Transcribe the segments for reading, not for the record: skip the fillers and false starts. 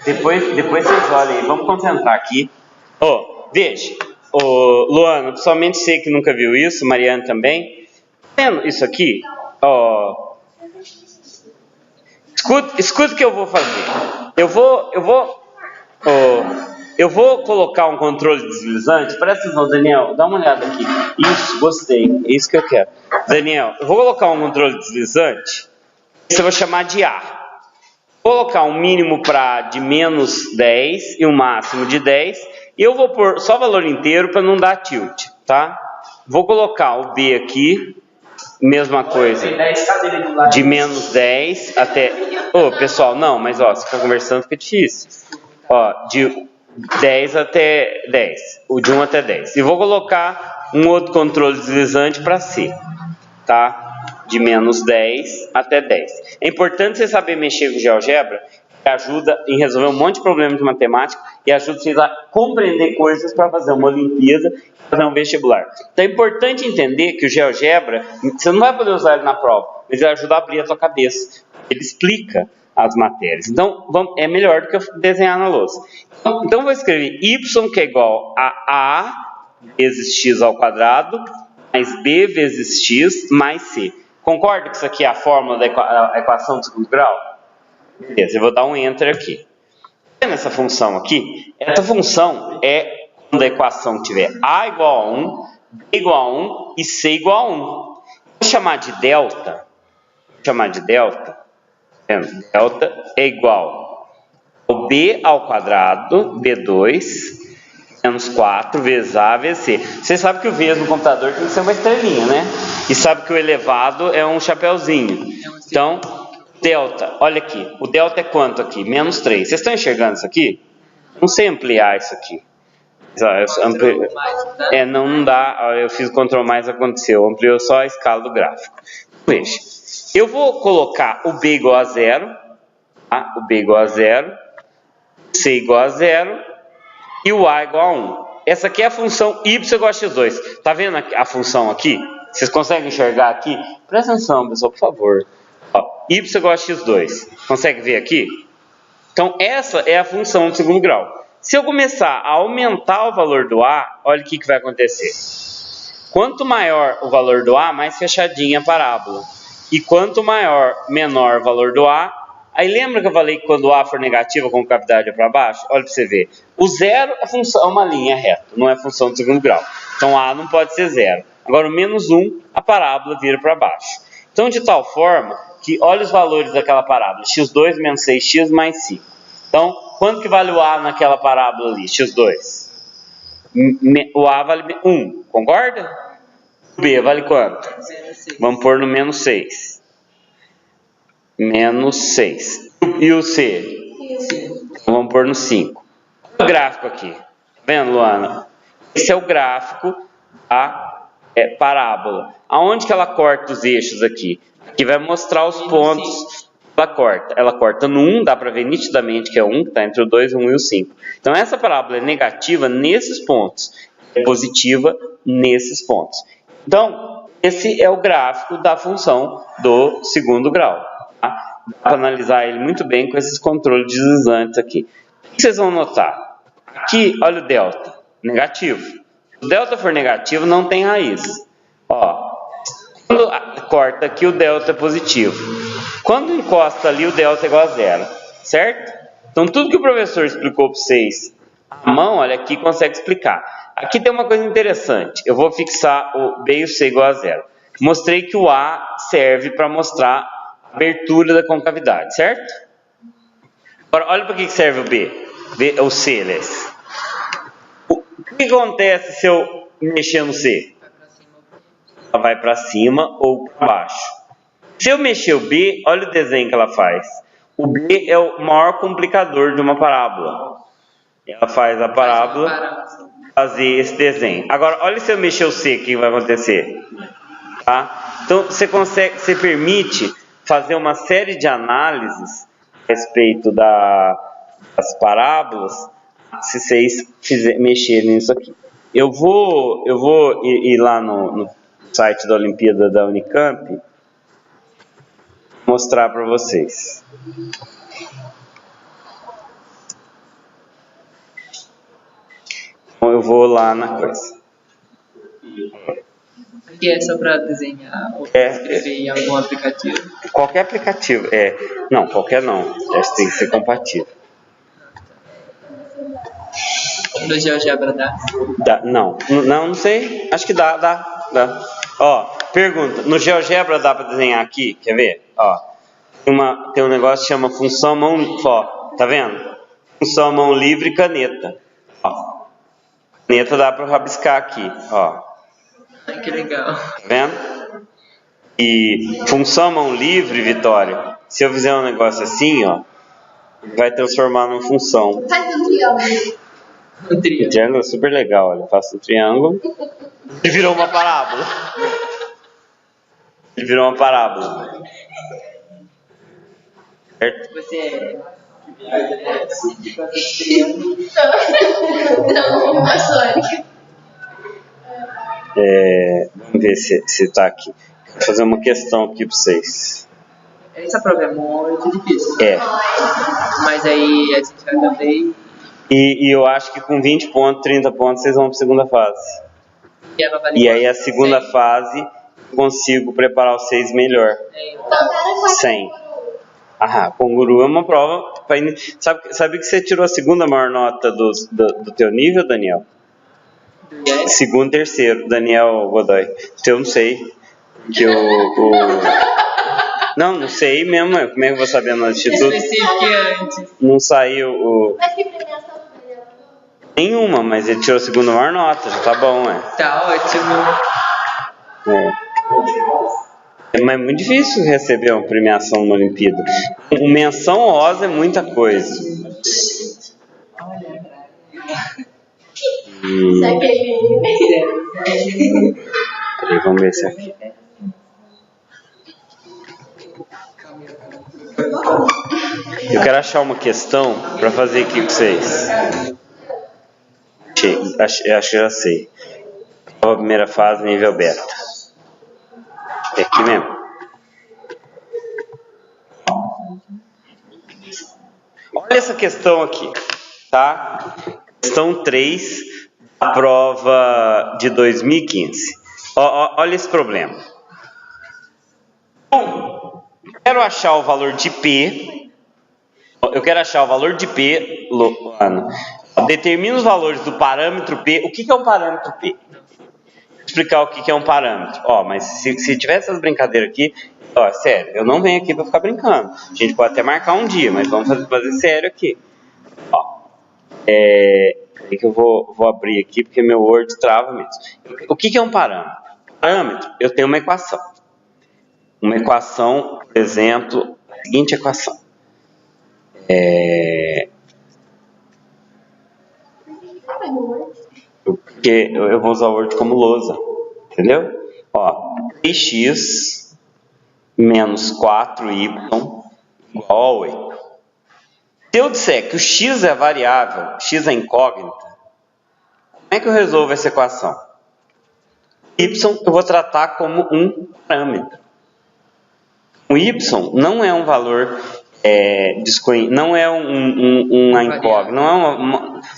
depois vocês olhem aí, vamos concentrar aqui. Veja, Luana, principalmente você que nunca viu isso, Mariana também. Tá vendo isso aqui? Escuta o que eu vou fazer. Eu vou colocar um controle deslizante. Presta atenção, Daniel, dá uma olhada aqui. Isso, gostei, é isso que eu quero. Daniel, eu vou colocar um controle deslizante. Esse eu vou chamar de A. Vou colocar um mínimo de menos 10 e um máximo de 10. E eu vou pôr só valor inteiro para não dar tilt, tá? Vou colocar o B aqui. Mesma coisa, de menos 10 até... pessoal, não, mas você fica conversando, fica difícil. De 10 até 10, o de 1 até 10. E vou colocar um outro controle deslizante para C, tá? De menos 10 até 10. É importante você saber mexer com GeoGebra, que ajuda em resolver um monte de problemas de matemática e ajuda vocês a compreender coisas para fazer uma Olimpíada, fazer um vestibular. Então é importante entender que o GeoGebra, você não vai poder usar ele na prova, mas ele ajuda a abrir a tua cabeça. Ele explica as matérias. Então é melhor do que eu desenhar na lousa. Então vou escrever y, que é igual a A vezes x ao quadrado, mais B vezes x, mais C. Concorda que isso aqui é a fórmula da equação do segundo grau? Beleza, eu vou dar um Enter aqui. Vendo essa função aqui? Essa função é quando a equação tiver A igual a 1, B igual a 1 e C igual a 1. Vou chamar de delta. Delta é igual ao B ao quadrado, B2, menos 4 vezes A vezes C. Você sabe que o vezes no computador tem que ser uma estrelinha, né? E sabe que o elevado é um chapeuzinho. Então, delta, olha aqui, o delta é quanto aqui? Menos 3. Vocês estão enxergando isso aqui? Não sei ampliar isso aqui. Não dá, eu fiz o Ctrl mais, aconteceu, ampliou só a escala do gráfico. Veja, eu vou colocar o B igual a 0, tá? O B igual a 0, C igual a 0 e o A igual a 1. Essa aqui é a função y igual a x2. Tá vendo a função aqui? Vocês conseguem enxergar aqui? Presta atenção, pessoal, por favor. Y igual a x2. Consegue ver aqui? Então, essa é a função do segundo grau. Se eu começar a aumentar o valor do A, olha o que vai acontecer. Quanto maior o valor do A, mais fechadinha a parábola. E quanto menor o valor do A, aí lembra que eu falei que quando o A for negativo, a concavidade é para baixo? Olha para você ver. O zero é uma linha reta, não é função do segundo grau. Então, A não pode ser zero. Agora, o menos 1, a parábola vira para baixo. Então, de tal forma que, olha os valores daquela parábola. x2 menos 6x mais 5. Então, quanto que vale o A naquela parábola ali? x2. O A vale 1, concorda? O B vale quanto? Vamos pôr no menos 6. Menos 6. E o C? Vamos pôr no 5. Olha o gráfico aqui. Tá vendo, Luana? Esse é o gráfico da parábola. Aonde que ela corta os eixos aqui? Aqui vai mostrar os pontos. Ela corta no 1, dá para ver nitidamente que é 1, que está entre o 2, o 1 e o 5. Então, essa parábola é negativa nesses pontos, é positiva nesses pontos. Então, esse é o gráfico da função do segundo grau. Tá? Dá para analisar ele muito bem com esses controles deslizantes aqui. O que vocês vão notar? Aqui, olha o delta, negativo. Se o delta for negativo, não tem raiz. Quando corta aqui, o delta é positivo. Quando encosta ali, o delta é igual a 0, certo? Então, tudo que o professor explicou para vocês à mão, olha aqui, consegue explicar. Aqui tem uma coisa interessante. Eu vou fixar o B e o C igual a 0. Mostrei que o A serve para mostrar a abertura da concavidade, certo? Agora, olha para que serve o B, o C, aliás. O que acontece se eu mexer no C? Ela vai para cima ou para baixo. Se eu mexer o B, olha o desenho que ela faz. O B é o maior complicador de uma parábola. Ela faz a parábola fazer esse desenho. Agora, olha se eu mexer o C, o que vai acontecer? Tá? Então, você permite fazer uma série de análises a respeito das parábolas, se vocês mexerem nisso aqui. Eu vou ir lá no site da Olimpíada da Unicamp, mostrar para vocês. eu vou lá na coisa. Aqui é só para desenhar ou escrever em algum aplicativo? Qualquer aplicativo. Não, qualquer não. Esse tem que ser compatível. No GeoGebra dá? Não sei. Acho que dá. Ó, pergunta. No GeoGebra dá para desenhar aqui? Quer ver? Ó, tem um negócio que chama função mão... Ó, tá vendo? Função mão livre e caneta. Ó, caneta dá para rabiscar aqui. Ó. Ai, que legal. Tá vendo? E função mão livre, Vitória, se eu fizer um negócio assim, ó, vai transformar numa função. Faz um triângulo. Um triângulo. O triângulo é super legal, olha. Eu faço um triângulo e virou uma parábola. Ele virou uma parábola. Certo? Você é... Não, maçônica. Vamos ver se tá aqui. Vou fazer uma questão aqui para vocês. Essa prova é muito difícil. Mas aí a gente vai também... E eu acho que com 20 pontos, 30 pontos, vocês vão para a segunda fase. E aí a segunda fase, eu consigo preparar vocês melhor. 100. Conguru é uma prova... Sabe que você tirou a segunda maior nota do teu nível, Daniel? Segundo, terceiro, Daniel Godoy. Eu não sei. Que Não sei mesmo. Como é que eu vou saber no instituto? Não saiu o... Mas que premiação foi? Nenhuma, mas ele tirou a segunda maior nota. Já tá bom, Tá ótimo. Mas é muito difícil receber uma premiação numa Olimpíada. Menção honrosa é muita coisa. Peraí, vamos ver se aqui. Eu quero achar uma questão para fazer aqui com vocês. Acho que já sei. A primeira fase, nível beta. É aqui mesmo. Olha essa questão aqui, tá? Questão 3 da prova de 2015. Olha esse problema. Quero achar o valor de P. Eu quero achar o valor de P, Luana. Determina os valores do parâmetro P. O que é um parâmetro P? Vou explicar o que é um parâmetro. Mas se tiver essas brincadeiras aqui, sério, eu não venho aqui para ficar brincando. A gente pode até marcar um dia, mas vamos fazer sério aqui. Que eu vou abrir aqui porque meu Word trava mesmo. O que é um parâmetro? Parâmetro, eu tenho uma equação. Uma equação, por exemplo, a seguinte equação. Porque eu vou usar o Word como lousa, entendeu? 3x menos 4y igual a 8. Se eu disser que o x é variável, x é incógnita, como é que eu resolvo essa equação? Y eu vou tratar como um parâmetro. O y não é um valor não é uma incógnita,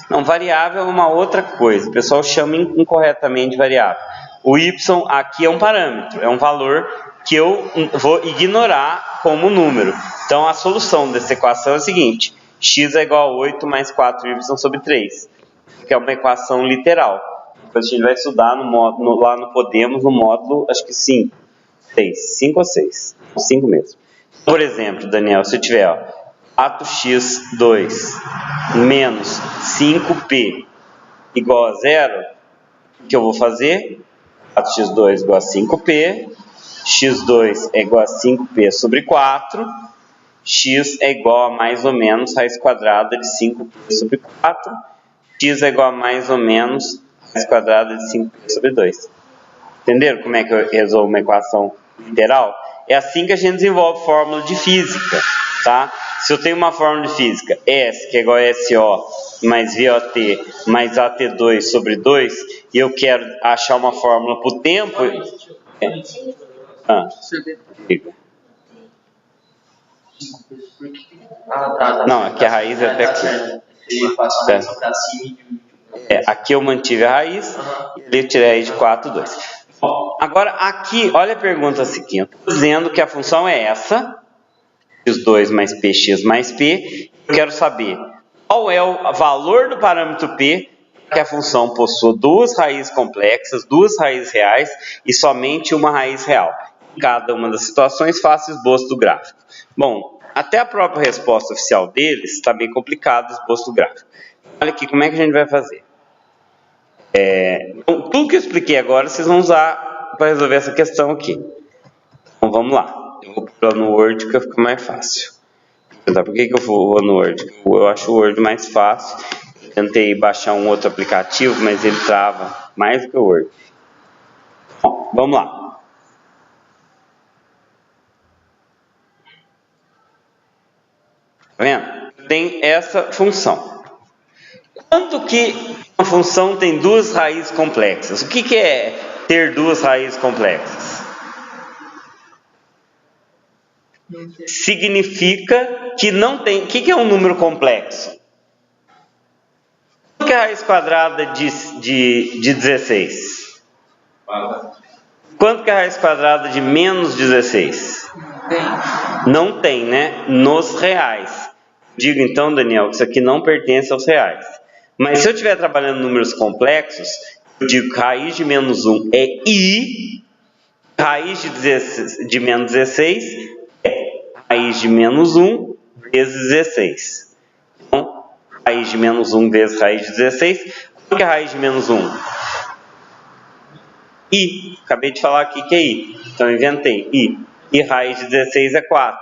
não, variável é uma outra coisa. O pessoal chama incorretamente de variável. O y aqui é um parâmetro, é um valor que eu vou ignorar como número. Então a solução dessa equação é a seguinte: x é igual a 8 mais 4y sobre 3, que é uma equação literal. Depois a gente vai estudar lá no Podemos, no módulo, acho que 5 ou 6, 5 mesmo. Por exemplo, Daniel, se eu tiver 4x2 menos 5p igual a 0, o que eu vou fazer? 4x2 igual a 5p, x2 é igual a 5p sobre 4, x é igual a mais ou menos raiz quadrada de 5p sobre 4, x é igual a mais ou menos raiz quadrada de 5p sobre 2. Entenderam como é que eu resolvo uma equação literal? É assim que a gente desenvolve fórmula de física, tá? Se eu tenho uma fórmula de física, S, que é igual a SO mais VOT mais AT2 sobre 2, e eu quero achar uma fórmula para o tempo... Não, aqui a raiz é até aqui. Aqui eu mantive a raiz, e ali eu tirei a raiz de 4, 2. Agora aqui, olha a pergunta seguinte. Eu estou dizendo que a função é essa, x2 mais px mais p. Eu quero saber qual é o valor do parâmetro p que a função possua duas raízes complexas, duas raízes reais e somente uma raiz real. Em cada uma das situações, faça o esboço do gráfico. Bom, até a própria resposta oficial deles está bem complicado o esboço do gráfico. Olha aqui como é que a gente vai fazer. Então, tudo que eu expliquei agora, vocês vão usar para resolver essa questão aqui. Então, vamos lá. Eu vou pôr no Word que fica mais fácil. Por que eu vou no Word? Eu acho o Word mais fácil. Eu tentei baixar um outro aplicativo, mas ele trava mais do que o Word. Bom, vamos lá. Tá vendo? Tem essa função. Quando que uma função tem duas raízes complexas? O que é ter duas raízes complexas? Significa que não tem... O que é um número complexo? Quanto que é a raiz quadrada de 16? Quanto que é a raiz quadrada de menos 16? Não tem, né? Nos reais. Digo então, Daniel, que isso aqui não pertence aos reais. Mas se eu estiver trabalhando números complexos, eu digo que raiz de menos 1 é i, raiz de menos 16 é raiz de menos 1 vezes 16. Então, raiz de menos 1 vezes raiz de 16. Qual que é a raiz de menos 1? I. Acabei de falar aqui que é i. Então, eu inventei i. E raiz de 16 é 4.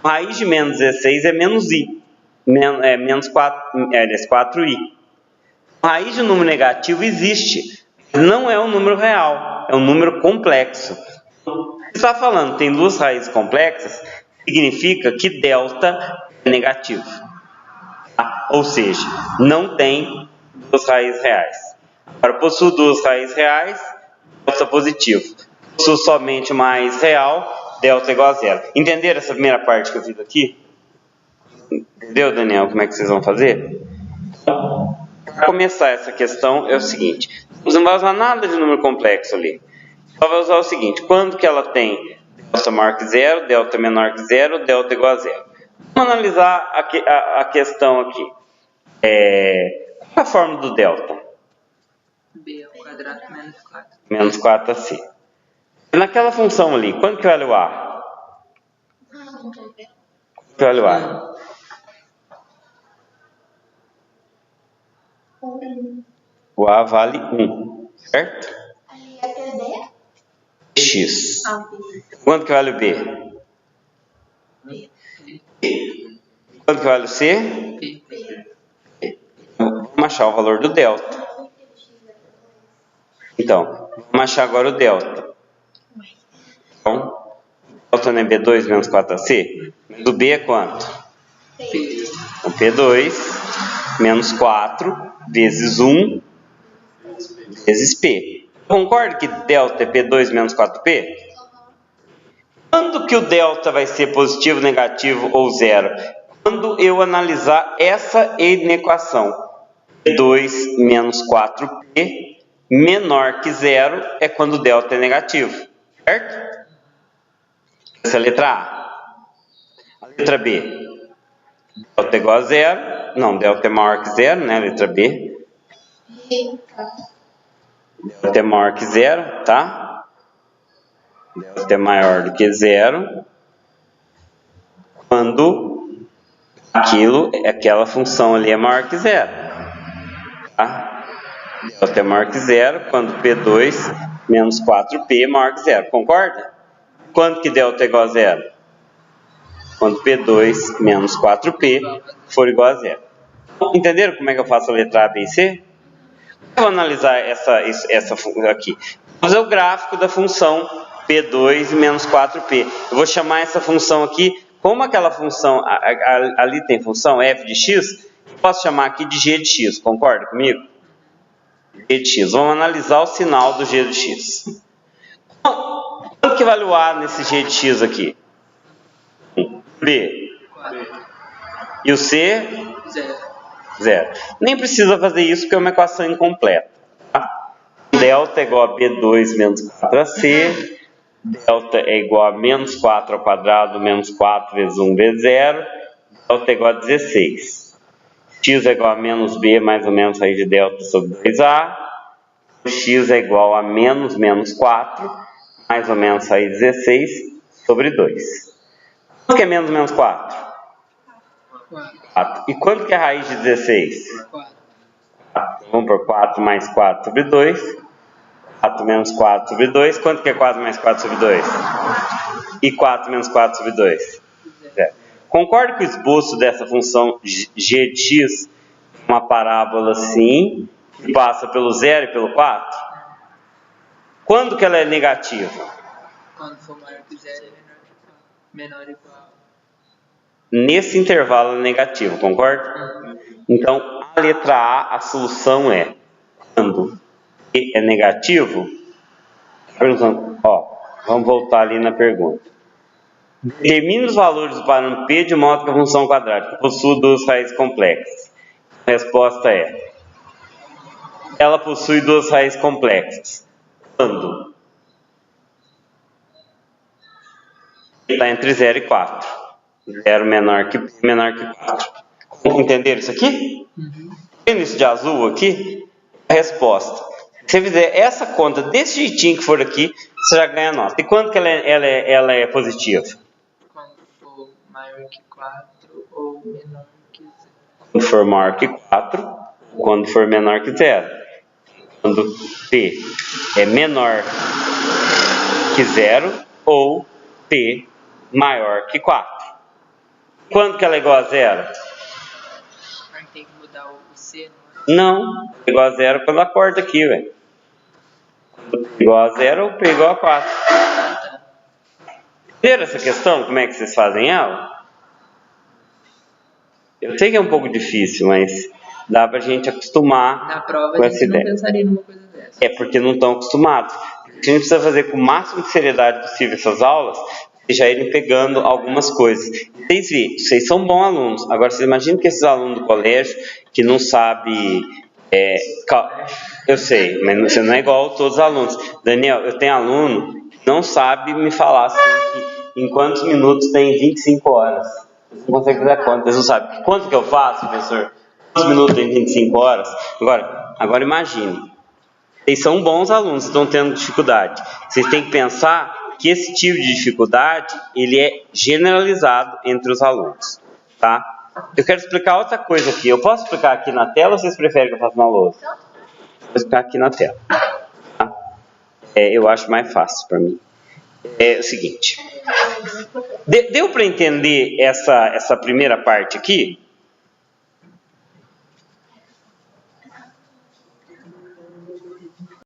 Raiz de menos 16 é menos i. Menos 4, 4i. A raiz de um número negativo existe, não é um número real, é um número complexo. Se está falando tem duas raízes complexas, significa que delta é negativo. Ou seja, não tem duas raízes reais. Agora, possui duas raízes reais, delta positivo. Possui somente uma raiz real, delta igual a zero. Entenderam essa primeira parte que eu fiz aqui? Entendeu, Daniel, como é que vocês vão fazer? Para começar essa questão é o seguinte, você não vai usar nada de número complexo ali, só vai usar o seguinte, quando que ela tem delta maior que zero, delta menor que zero, delta igual a zero. Vamos analisar a questão aqui. Qual é a fórmula do delta? B ao quadrado menos 4. Menos 4ac. Naquela função ali, quanto que vale o a? Quanto que vale o a? O a vale 1, certo? Aí é B? X. Quanto que vale o b? Quanto que vale o c? Vamos achar o valor do delta. Então, vamos achar agora o delta. Então, o delta não é b2 menos 4ac? Do b é quanto? Então, p2 menos 4 vezes 1 vezes p. Concorda que delta é p2 menos 4p? Quando que o delta vai ser positivo, negativo ou zero? Quando eu analisar essa equação. P2 menos 4p menor que zero é quando o delta é negativo. Certo? Essa é a letra A. A letra B. Delta é igual a zero. Não, delta é maior que zero, né? Letra B. Delta é maior que zero, tá? Delta é maior do que zero. Quando aquela função ali é maior que zero. Tá? Delta é maior que zero quando P2 menos 4P é maior que zero. Concorda? Quando que delta é igual a zero? Quando P2 menos 4P for igual a zero. Entenderam como é que eu faço a letra A, B e C? Eu vou analisar essa função aqui. Vou fazer o gráfico da função P2 menos 4P. Eu vou chamar essa função aqui, como aquela função, ali tem função f de x, eu posso chamar aqui de g de x. Concorda comigo? G de x. Vamos analisar o sinal do g de x. Quanto que vale o A nesse g de x aqui? B. E o C? 0. Nem precisa fazer isso porque é uma equação incompleta. Tá? Delta é igual a B2 menos 4AC. Delta é igual a menos 4 ao quadrado menos 4 vezes 1 vezes 0. Delta é igual a 16. X é igual a menos B mais ou menos raiz de delta sobre 2A. X é igual a menos 4 mais ou menos raiz de 16 sobre 2. Quanto que é menos 4? 4. E quanto que é a raiz de 16? 4. Vamos por 4 mais 4 sobre 2. 4 menos 4 sobre 2. Quanto que é 4 mais 4 sobre 2? E 4 menos 4 sobre 2? 0. Concorda que o esboço dessa função g de x é uma parábola assim, que passa pelo 0 e pelo 4? Quando que ela é negativa? Quando for maior que 0 e menor ou igual. Nesse intervalo ela é negativo, concorda? Então, a letra A, a solução é quando P é negativo. Ó, vamos voltar ali na pergunta. Determine os valores do parâmetro P de modo que a função quadrática possua duas raízes complexas. A resposta é: ela possui duas raízes complexas. Quando? Está entre 0 e 4. 0 menor que P, menor que 4. Entenderam isso aqui? Vendo isso de azul aqui? A resposta. Se você fizer essa conta desse jeitinho que for aqui, você já ganha nota. E quando que ela é positiva? Quando for maior que 4 ou menor que 0. Quando for maior que 4, quando for menor que 0. Quando P é menor que 0 ou P maior que 4. Quando que ela é igual a 0? Aí tem que mudar o C, não é? Não, é igual a 0 quando acorda aqui, velho. Quando P igual a 0 ou P igual a 4. Entenderam essa questão? Como é que vocês fazem ela? Eu sei que é um pouco difícil, mas dá pra gente acostumar na prova com a essa gente não ideia. pensaria numa coisa dessa. É porque não estão acostumados. A gente precisa fazer com o máximo de seriedade possível essas aulas e já irem pegando algumas coisas. Vocês veem, vocês são bons alunos. Agora, vocês imaginam que esses alunos do colégio que não sabem... eu sei, mas você não é igual a todos os alunos. Daniel, eu tenho aluno que não sabe me falar assim, que em quantos minutos tem 25 horas. Você não consegue fazer a conta, eles não sabem. Quanto que eu faço, professor? Quantos minutos tem 25 horas? Agora imagine. Vocês são bons alunos, estão tendo dificuldade. Vocês têm que pensar que esse tipo de dificuldade, ele é generalizado entre os alunos, tá? Eu quero explicar outra coisa aqui. Eu posso explicar aqui na tela ou vocês preferem que eu faça na lousa? Vou explicar aqui na tela. Tá? Eu acho mais fácil para mim. É o seguinte. Deu para entender essa primeira parte aqui?